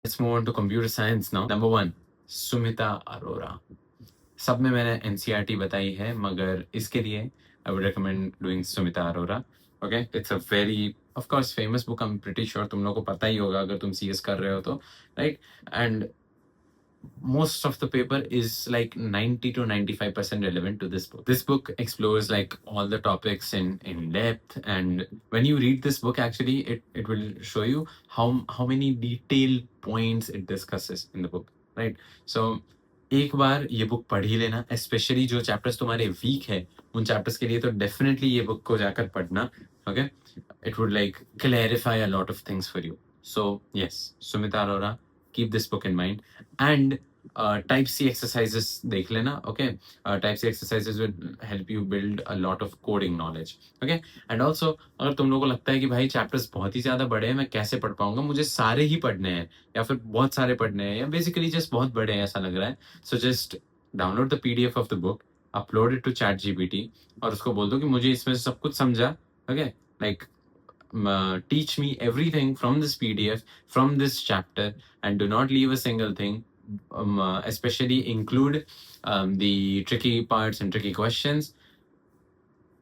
Let's move on to computer science now. Number 1, Sumita Arora. सब में मैंने NCERT बताई है, मगर इसके लिए I would recommend doing Sumita Arora. Okay, it's a very, of course, famous book. I'm pretty sure तुम लोगों को पता ही होगा अगर तुम CS कर रहे हो तो, right? And most of the paper is like 90 to 95% relevant to this book. This book explores like all the topics in depth, and when you read this book, actually it will show you how many detailed points it discusses in the book, right? So एक बार ये book पढ़ ही लेना, specially जो chapters तुम्हारे week है उन chapters के लिए तो डेफिनेटली ये बुक को जाकर पढ़ना. Okay, it would like clarify a lot of things for you. So yes, Sumita Arora, keep this book in mind. And type C exercises देख लेना. Okay, type C exercises will help you build a lot of coding knowledge. Okay, and also अगर तुम लोगों को लगता है कि भाई चैप्टर्स बहुत ही ज्यादा बड़े हैं, मैं कैसे पढ़ पाऊंगा, मुझे सारे ही पढ़ने हैं या फिर बहुत सारे पढ़ने हैं या बेसिकली जस्ट बहुत बड़े हैं ऐसा लग रहा है, so just download the PDF of the book, upload it to ChatGPT और उसको बोल दो कि मुझे इसमें से सब कुछ समझा. Okay, like teach me everything from this PDF, from this chapter, and do not leave a single thing. Especially include the tricky parts and tricky questions.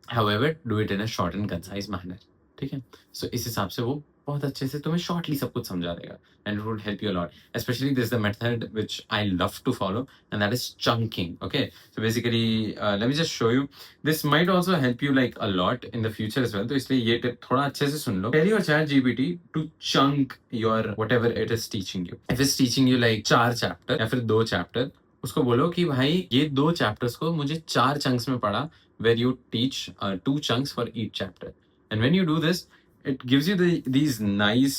However, do it in a short and concise manner. ठीक है, so इस हिसाब से वो बहुत अच्छे से तुम्हें shortly सब कुछ समझा देगा, and it would help you a lot. Especially this is the method which I love to follow, and that is chunking. Okay, so basically let me just show you. This might also help you like a lot in the future as well. तो इसलिए ये tip थोड़ा अच्छे से सुन लो. Tell your ChatGPT to chunk your whatever it is teaching you. If it's teaching you like 4 chapter या फिर 2 chapter, उसको बोलो कि भाई ये 2 chapters को मुझे 4 chunks में पढ़ा, where you teach 2 chunks for each chapter. And when you do this, it gives you these nice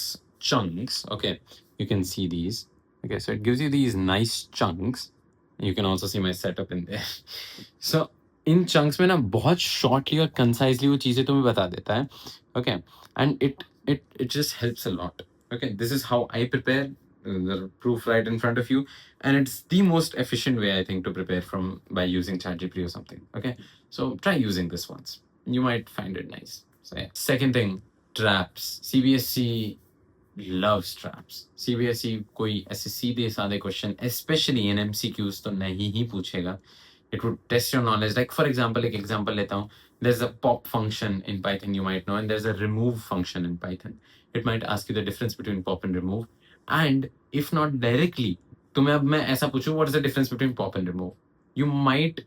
chunks. Okay, you can see these. Okay, so it gives you these nice chunks. You can also see my setup in there. So in chunks में ना बहुत shortly और concisely वो चीजें तुम्हें बता देता है. Okay, and it just helps a lot. Okay, this is how I prepare. The proof right in front of you, and it's the most efficient way I think to prepare from by using ChatGPT or something. Okay, so try using this once. You might find it nice. So yeah. Second thing, traps. CBSE loves traps. CBSE कोई ऐसे सीधे साधे question, especially in MCQs तो नहीं ही पूछेगा. It would test your knowledge. Like for example, एक example लेता हूँ. There's a pop function in Python you might know, and there's a remove function in Python. It might ask you the difference between pop and remove. And if not directly, तुम्हें अब मैं ऐसा पूछूं, what is the difference between pop and remove? You might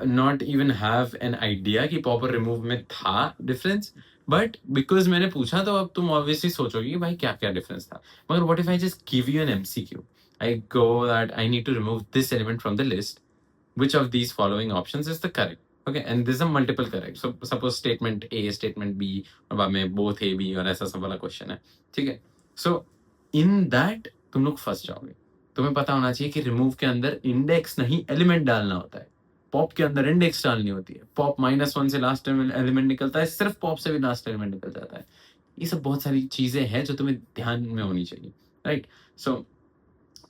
not even have an idea कि pop और remove में था difference, but because मैंने पूछा तो अब तुम obviously सोचोगे कि भाई क्या क्या difference था. मगर what if I just give you an MCQ? I go that I need to remove this element from the list. Which of these following options is the correct? Okay, and there's a multiple correct. So suppose statement A, statement B, और बाद में both A, B और ऐसा सब वाला question है. ठीक है? So in that तुम लोग फंस जाओगे. तुम्हें पता होना चाहिए कि remove के अंदर index नहीं element डालना होता है. पॉप के अंदर इंडेक्स डालनी होती है. पॉप -1 से लास्ट एलिमेंट निकलता है, सिर्फ पॉप से भी लास्ट एलिमेंट निकल जाता है. ये सब बहुत सारी चीजें हैं जो तुम्हें ध्यान में होनी चाहिए, right? So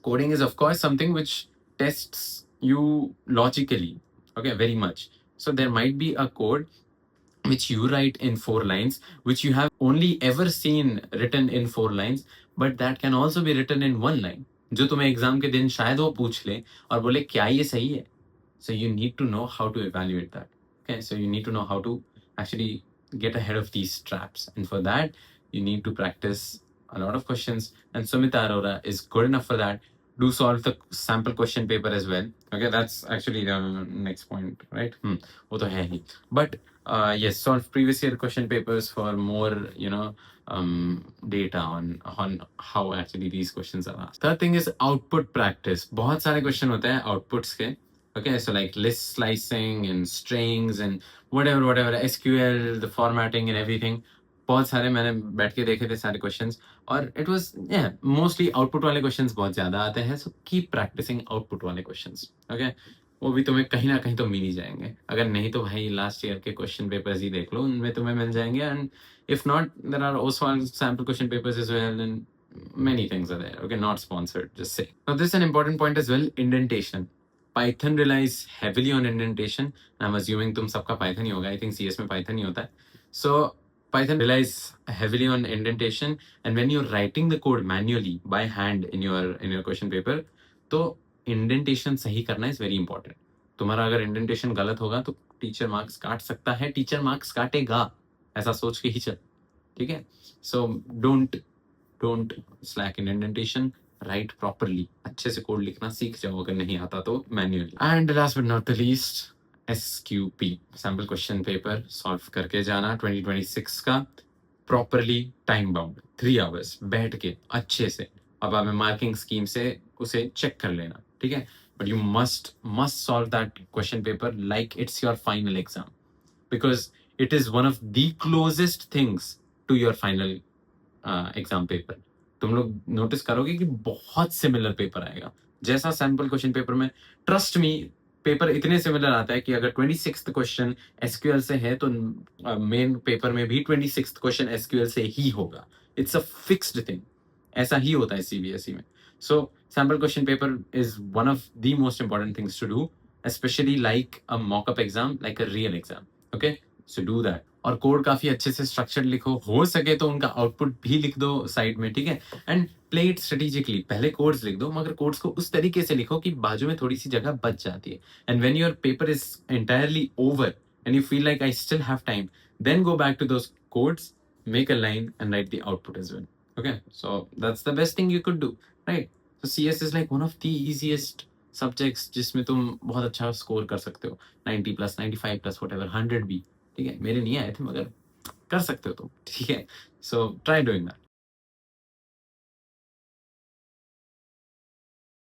coding is of course something which tests you logically, okay, very much. So there might be a code which you write in 4 lines, which you have only ever seen written in 4 lines, but that can also be written in 1 line, जो तुम्हें exam के दिन शायद वो पूछ ले और बोले क्या ये सही है. So you need to know how to evaluate that. Okay, so you need to know how to actually get ahead of these traps, and for that you need to practice a lot of questions, and Sumita Arora is good enough for that. Do solve the sample question paper as well. Okay, that's actually the next point, right? वो तो है ही. But yes, solve previous year question papers for more, data on how actually these questions are asked. Third thing is output practice. बहुत सारे question होते हैं outputs के. Okay, so like list slicing and strings and whatever, SQL, the formatting and everything. बहुत सारे मैंने बैठ के देखे थे सारे क्वेश्चंस, और इट वाज मोस्टली आउटपुट वाले क्वेश्चंस बहुत ज्यादा आते हैं. सो कीप प्रैक्टिसिंग आउटपुट वाले क्वेश्चंस. ओके, वो भी तुम्हें कहीं ना कहीं तो मिल ही जाएंगे. अगर नहीं तो भाई लास्ट ईयर के क्वेश्चन पेपर्स ही देख लो, उनमें तुम्हें मिल जाएंगे. And if not, there are Oswaal sample question papers as well, and many things are there. Okay, not sponsored, just say. Now this is an important point as well, indentation. Python relies heavily on indentation. I'm assuming तुम सबका Python ही होगा. I think CS में Python ही होता है. So Python relies heavily on indentation, and when you're writing the code manually by hand in your question paper, तो indentation सही करना is very important. तुम्हारा अगर indentation गलत होगा तो टीचर मार्क्स काट सकता है, टीचर मार्क्स काटेगा, ऐसा सोच के ही चल, ठीक है? So don't slack in indentation, write properly, अच्छे से कोड लिखना सीख जाओ अगर नहीं आता तो manually. And last but not the least, SQP sample question paper solve करके जाना 2026 का, properly time bound 3 hours बैठ के अच्छे से, अब आप मार्किंग स्कीम से उसे चेक कर लेना, ठीक है? But you must solve that question paper like it's your final exam, because it is one of the closest things to your final exam paper. तुम लोग नोटिस करोगे कि बहुत सिमिलर पेपर आएगा जैसा सैंपल क्वेश्चन पेपर में. Trust me, paper इतने similar आता है कि अगर 26th क्वेश्चन एसक्यूएल से है तो मेन पेपर में भी 26th क्वेश्चन एसक्यूएल से ही होगा. इट्स अ फिक्स्ड थिंग, ऐसा ही होता है सीबीएसई में. So sample question paper is one of the most important things to do, especially like a mock-up exam, like a real exam. Okay, so do that. और code काफी अच्छे से structured लिखो, हो सके तो उनका आउटपुट भी लिख दो साइड में, ठीक है? And play it strategically. पहले कोड्स लिख दो, मगर कोड्स को उस तरीके से लिखो कि बाजू में थोड़ी सी जगह बच जाती है. And when your paper is entirely over and you feel like I still have time, then go back to those codes, make a line and write the output as well. Okay, so that's the best thing you could do, right? So CS is like one of the easiest subjects जिसमें तुम बहुत अच्छा score कर सकते हो, 90+, 95+, whatever, 100 भी, ठीक है? मेरे नहीं आए थे मगर कर सकते हो तुम, ठीक है? So try doing that.